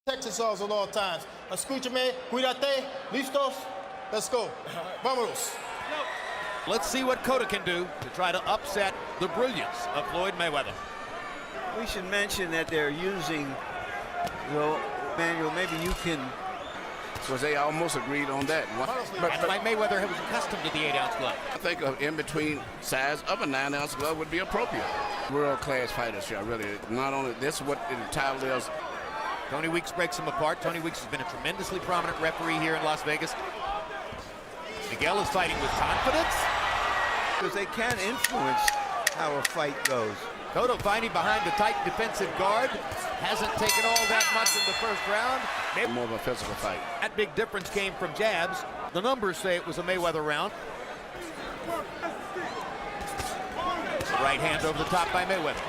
Exercise at all times. Escúchame, cuídate, listos, let's go. Vámonos. Let's see what Cotto can do to try to upset the brilliance of Floyd Mayweather. We should mention that they're using, Manuel, maybe you can. Because they almost agreed on that. That's why Mayweather was accustomed to the 8-ounce glove. I think an in-between size of a 9-ounce glove would be appropriate. World-class fighters here, really. Not only this is what the title is. Tony Weeks breaks them apart. Tony Weeks has been a tremendously prominent referee here in Las Vegas. Miguel is fighting with confidence. Because they can influence how a fight goes. Cotto fighting behind the tight defensive guard. Hasn't taken all that much in the first round. Maybe more of a physical fight. That big difference came from jabs. The numbers say it was a Mayweather round. Right hand over the top by Mayweather.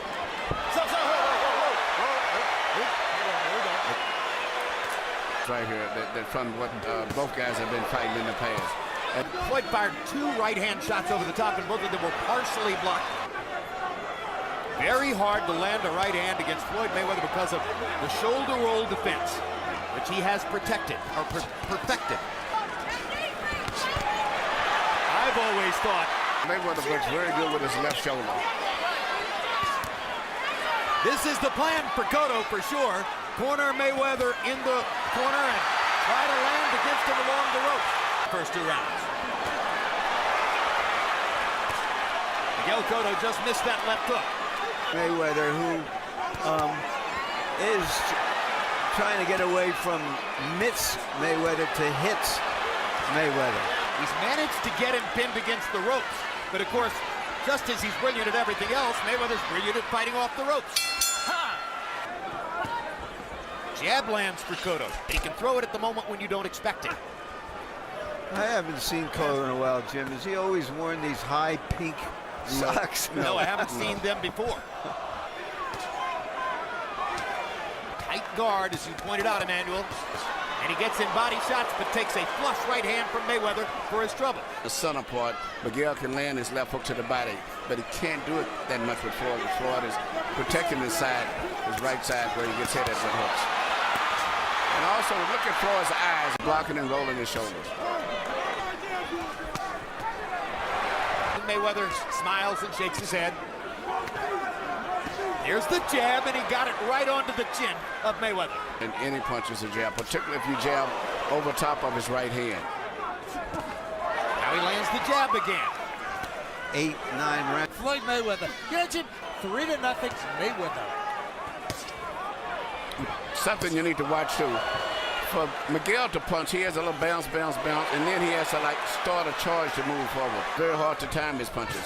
Right here, that from what both guys have been fighting in the past. And Floyd fired 2 right-hand shots over the top, and both of them were partially blocked. Very hard to land a right hand against Floyd Mayweather because of the shoulder roll defense, which he has protected, or perfected. I've always thought Mayweather works very good with his left shoulder. This is the plan for Cotto for sure. Corner Mayweather in the corner and try to land against him along the ropes. First 2 rounds. Miguel Cotto just missed that left hook. Mayweather, who is trying to get away from mitts Mayweather to hits Mayweather. He's managed to get him pinned against the ropes, but of course, just as he's brilliant at everything else, Mayweather's brilliant at fighting off the ropes. Jab lands for Cotto. He can throw it at the moment when you don't expect it. I haven't seen Cotto in a while, Jim. Has he always worn these high pink socks? No, I haven't seen them before. Tight guard, as you pointed out, Emmanuel. And he gets in body shots, but takes a flush right hand from Mayweather for his trouble. The center part, Miguel can land his left hook to the body, but he can't do it that much with Floyd. Floyd is protecting his side, his right side, where he gets hit at the hooks. And also, look at Floyd's eyes, blocking and rolling his shoulders. Mayweather smiles and shakes his head. Here's the jab, and he got it right onto the chin of Mayweather. And any punch is a jab, particularly if you jab over top of his right hand. Now he lands the jab again. 8, 9 rounds. Floyd Mayweather. Jim, 3-0 Mayweather. Something you need to watch too. For Miguel to punch, he has a little bounce, bounce, bounce, and then he has to like start a charge to move forward. Very hard to time his punches.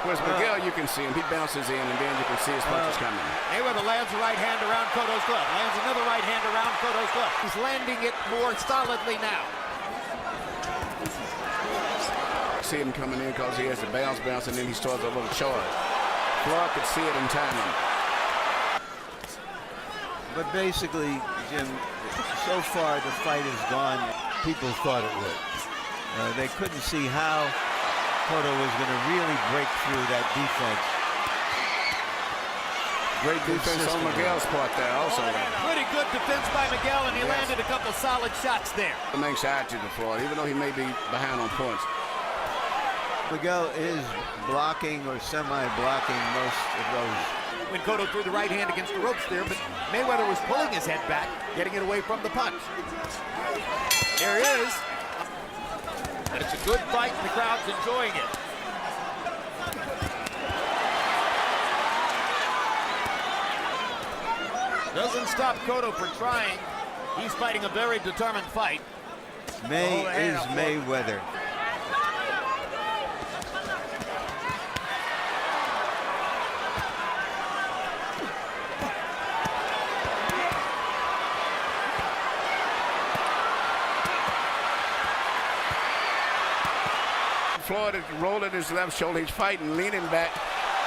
Whereas Miguel, you can see him, he bounces in, and then you can see his punches coming. Mayweather lands a right hand around Cotto's glove. Lands another right hand around Cotto's glove. He's landing it more solidly now. See him coming in because he has the bounce, bounce, and then he starts a little charge. Floyd could see it in timing. But basically, Jim, so far the fight has gone, people thought it would. They couldn't see how Cotto was going to really break through that defense. Great defense on Miguel's part there also. Pretty good defense by Miguel, and he landed a couple solid shots there. An anxiety to Floyd, even though he may be behind on points. Miguel is blocking or semi-blocking most of those. When Cotto threw the right hand against the ropes there, but Mayweather was pulling his head back, getting it away from the punch. There it is. And it's a good fight, and the crowd's enjoying it. Doesn't stop Cotto from trying. He's fighting a very determined fight. May is Mayweather. Floyd is rolling his left shoulder. He's fighting, leaning back,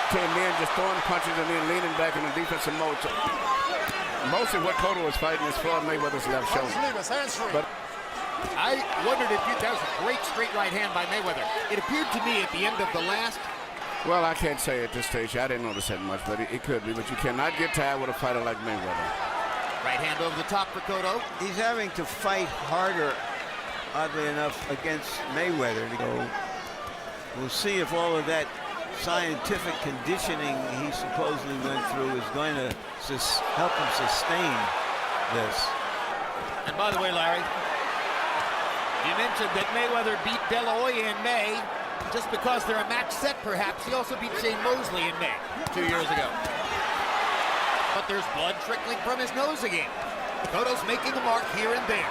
and then just throwing punches and then leaning back in the defensive mode. So mostly what Cotto was fighting is Floyd Mayweather's left shoulder. But I wondered if that was a great straight right hand by Mayweather. It appeared to me at the end of the last. Well, I can't say at this stage. I didn't notice that much, but it could be. But you cannot get tired with a fighter like Mayweather. Right hand over the top for Cotto. He's having to fight harder, oddly enough, against Mayweather. So we'll see if all of that scientific conditioning he supposedly went through is going to help him sustain this. And by the way, Larry, you mentioned that Mayweather beat De La Hoya in May. Just because they're a match set, perhaps. He also beat Shane Mosley in May 2 years ago. But there's blood trickling from his nose again. Cotto's making a mark here and there,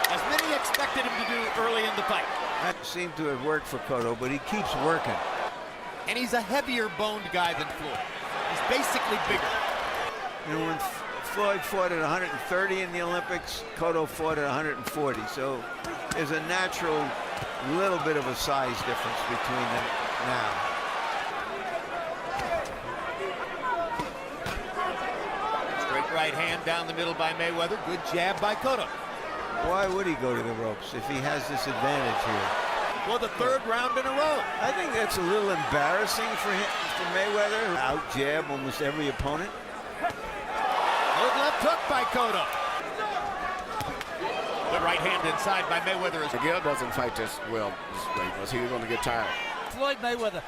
as many expected him to do early in the fight. That seemed to have worked for Cotto, but he keeps working. And he's a heavier boned guy than Floyd. He's basically bigger. You know, when Floyd fought at 130 in the Olympics, Cotto fought at 140. So there's a natural little bit of a size difference between them now. Straight right hand down the middle by Mayweather. Good jab by Cotto. Why would he go to the ropes if he has this advantage here? Well, the third round in a row. I think that's a little embarrassing for him, for Mayweather. Out jab almost every opponent. Good left hook by Cotto. Good right hand inside by Mayweather. Miguel doesn't fight this well this way because he's going to get tired. Floyd Mayweather.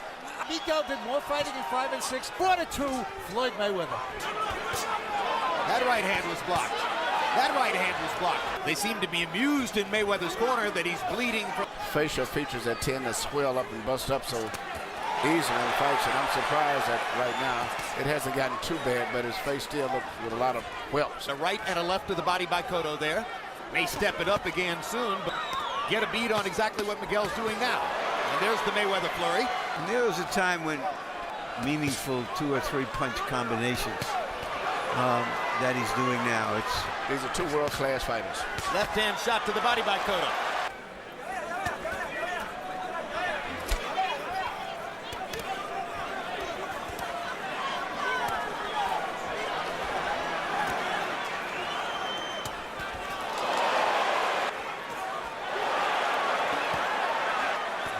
Miguel did more fighting in 5 and 6. 4-2, Floyd Mayweather. That right hand was blocked. That right hand was blocked. They seem to be amused in Mayweather's corner that he's bleeding from Facial features that tend to swell up and bust up so easily in fights, and I'm surprised that right now it hasn't gotten too bad, but his face still looks with a lot of whelps. a right and a left to the body by Cotto there. May step it up again soon, but get a beat on exactly what Miguel's doing now. And there's the Mayweather flurry. And there was a time when meaningful 2 or 3 punch combinations that he's doing now. These are two world-class fighters. Left hand shot to the body by Cotto.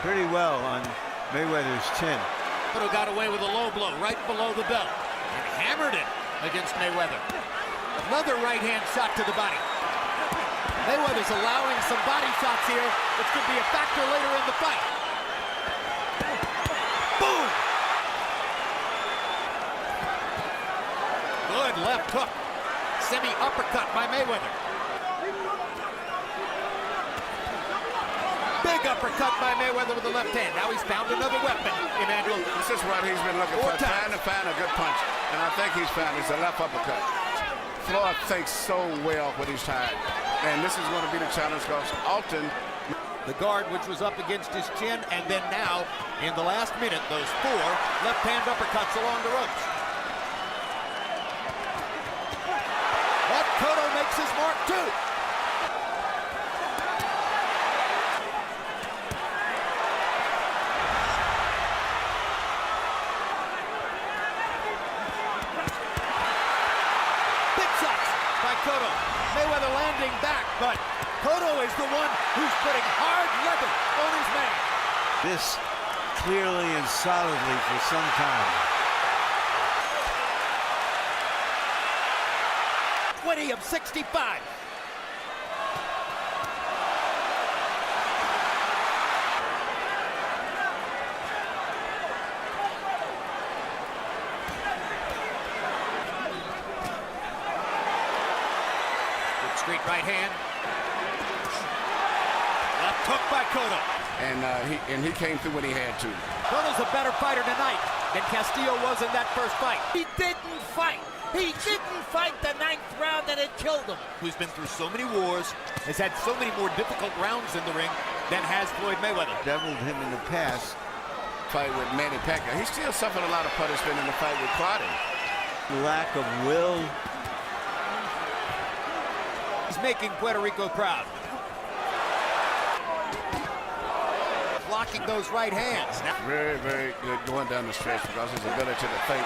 Pretty well on Mayweather's chin. Cotto got away with a low blow right below the belt and hammered it against Mayweather. Another right hand shot to the body. Mayweather's allowing some body shots here, which could be a factor later in the fight. Boom! Good left hook. Semi-uppercut by Mayweather. Big uppercut by Mayweather with the left hand. Now he's found another weapon, Emmanuel. This is what he's been looking for, trying to find a good punch. And I think he's found it's a left uppercut. Floyd thinks so well when he's tired. And this is going to be the challenge because often The guard, which was up against his chin, and then now, in the last minute, those 4 left-hand uppercuts along the ropes. But Cotto makes his mark too. Cotto. Mayweather landing back, but Cotto is the one who's putting hard leather on his man. This clearly and solidly for some time. 20 of 65. Straight right hand. Left hook by Cotto. And he came through when he had to. Cotto's a better fighter tonight than Castillo was in that first fight. He didn't fight. He didn't fight the 9th round, and it killed him. Who's been through so many wars, has had so many more difficult rounds in the ring than has Floyd Mayweather. Deviled him in the past. Fight with Manny Pacquiao. He still suffered a lot of punishment in the fight with Cotto. Lack of will. He's making Puerto Rico proud. Blocking those right hands. Now, Very, very good going down the stretch because his ability to think.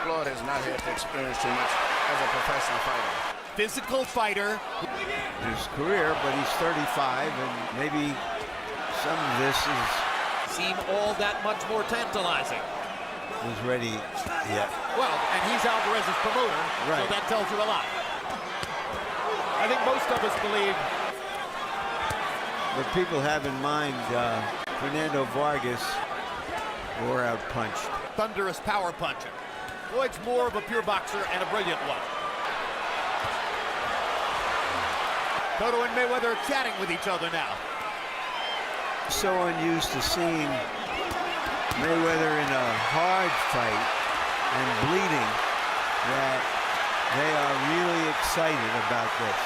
Floyd has not had to experience too much as a professional fighter. physical fighter. his career, but he's 35, and maybe some of this Seem all that much more tantalizing. is ready yet. Well, and he's Alvarez's promoter, Right. so that tells you a lot. I think most of us believe. But people have in mind Fernando Vargas wore out punched. Thunderous power puncher. Floyd's more of a pure boxer and a brilliant one. Cotto and Mayweather are chatting with each other now. So unused to seeing Mayweather in a hard fight and bleeding that they are really excited about this.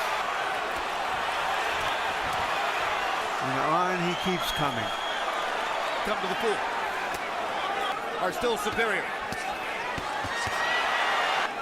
And on he keeps coming. Come to the pool. Are still superior.